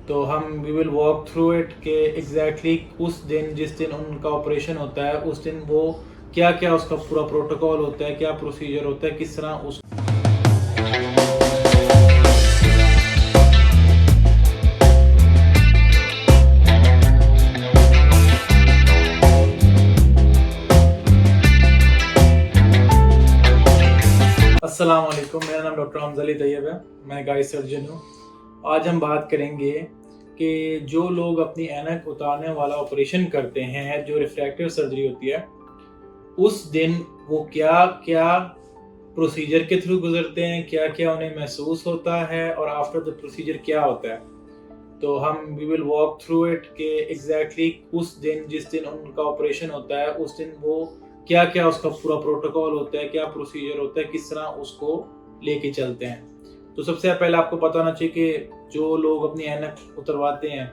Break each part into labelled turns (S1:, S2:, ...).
S1: तो हम we will walk through it के एग्जैक्टली उस दिन जिस दिन उनका ऑपरेशन होता है उस दिन वो क्या क्या उसका पूरा प्रोटोकॉल होता है, क्या प्रोसीजर होता है, किस तरह उस अस्सलाम वालेकुम। मेरा नाम डॉक्टर हमजा अली तैयब है, मैं गाय सर्जन हूँ। आज हम बात करेंगे कि जो लोग अपनी ऐनक उतारने वाला ऑपरेशन करते हैं, जो रिफ्रैक्टिव सर्जरी होती है, उस दिन वो क्या क्या प्रोसीजर के थ्रू गुजरते हैं, क्या क्या उन्हें महसूस होता है और आफ्टर द प्रोसीजर क्या होता है। तो हम we will walk through it के एग्जैक्टली उस दिन जिस दिन उनका ऑपरेशन होता है उस दिन वो क्या क्या उसका पूरा प्रोटोकॉल होता है, क्या प्रोसीजर होता है, किस तरह उसको लेके चलते हैं। तो सबसे पहले आपको पता होना चाहिए कि जो लोग अपनी ऐनक उतरवाते हैं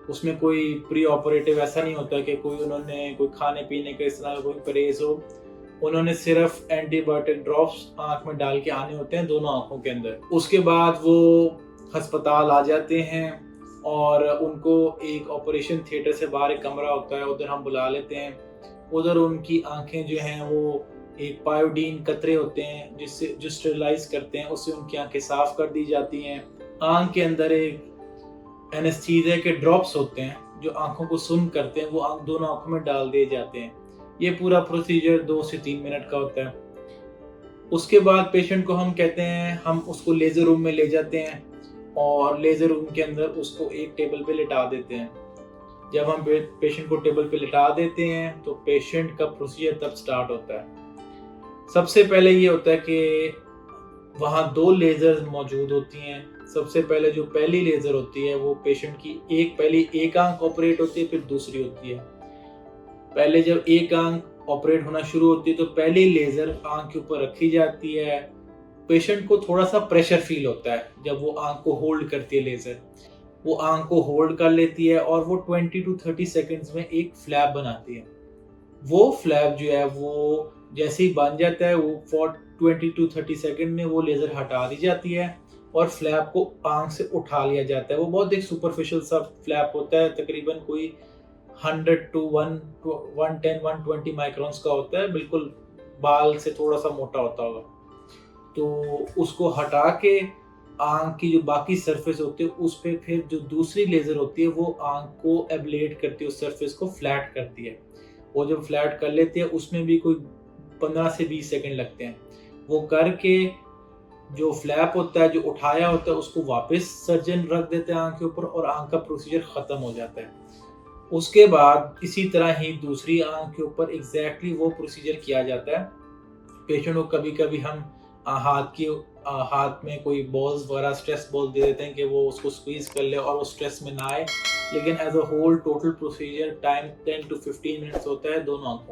S1: उसमें कोई प्री ऑपरेटिव ऐसा नहीं होता कि कोई उन्होंने कोई खाने पीने का इस तरह का कोई परहेज हो। उन्होंने सिर्फ एंटीबायोटिक ड्रॉप्स आँख में डाल के आने होते हैं दोनों आँखों के अंदर। उसके बाद वो अस्पताल आ जाते हैं और उनको एक ऑपरेशन थिएटर से बाहर एक कमरा होता है, उधर हम बुला लेते हैं। उधर उनकी आंखें जो हैं वो एक पायोडीन कतरे होते हैं जिससे जो स्टेरिलाइज करते हैं, उससे उनकी आंखें साफ कर दी जाती हैं। आंख के अंदर एक एनेस्थीसिया के ड्रॉप्स होते हैं जो आंखों को सुन्न करते हैं, वो दोनों आंखों में डाल दिए जाते हैं। ये पूरा प्रोसीजर 2 से 3 मिनट का होता है। उसके बाद पेशेंट को हम कहते हैं, हम उसको लेज़र रूम में ले जाते हैं और लेज़र रूम के अंदर उसको एक टेबल पे लिटा देते हैं। जब हम पेशेंट को टेबल पे लिटा देते हैं तो पेशेंट का प्रोसीजर तब स्टार्ट होता है। सबसे पहले ये होता है कि वहाँ 2 लेज़र मौजूद होती हैं। सबसे पहले जो पहली लेज़र होती है वो पेशेंट की पहली एक आंख ऑपरेट होती है, फिर दूसरी होती है। पहले जब एक आंख ऑपरेट होना शुरू होती है तो पहली लेज़र आंख के ऊपर रखी जाती है। पेशेंट को थोड़ा सा प्रेशर फील होता है जब वो आंख को होल्ड करती है लेज़र। वो आंख को होल्ड कर लेती है और वो 20 to 30 सेकंड्स में एक फ्लैप बनाती है। वो फ्लैप जो है वो जैसे ही बन जाता है वो 20 to 30 सेकंड में वो लेज़र हटा दी जाती है और फ्लैप को आंख से उठा लिया जाता है। वो बहुत एक सुपरफिशियल सा फ्लैप होता है, तकरीबन कोई 100 to 110 120 माइक्रोन्स का होता है, बिल्कुल बाल से थोड़ा सा मोटा होता होगा। तो उसको हटा के आंख की जो बाकी सरफेस होती है उस पे फिर जो दूसरी लेज़र होती है वो आंख को एब्लेट करती है, उस सरफेस को फ्लैट करती है। वो जब फ्लैट कर लेती है उसमें भी कोई 15 से 20 सेकंड लगते हैं। वो करके जो फ्लैप होता है, जो उठाया होता है, उसको वापस सर्जन रख देते हैं आंख के ऊपर और आंख का प्रोसीजर ख़त्म हो जाता है। उसके बाद इसी तरह ही दूसरी आंख के ऊपर एग्जैक्टली वो प्रोसीजर किया जाता है। पेशेंट को कभी कभी हम हाथ में कोई बॉल्स वगैरह स्ट्रेस बॉल दे देते हैं कि वो उसको स्क्वीज कर ले और वो स्ट्रेस में ना आए, लेकिन as a whole total procedure time 10 to 15 minutes होता है दोनों आंखों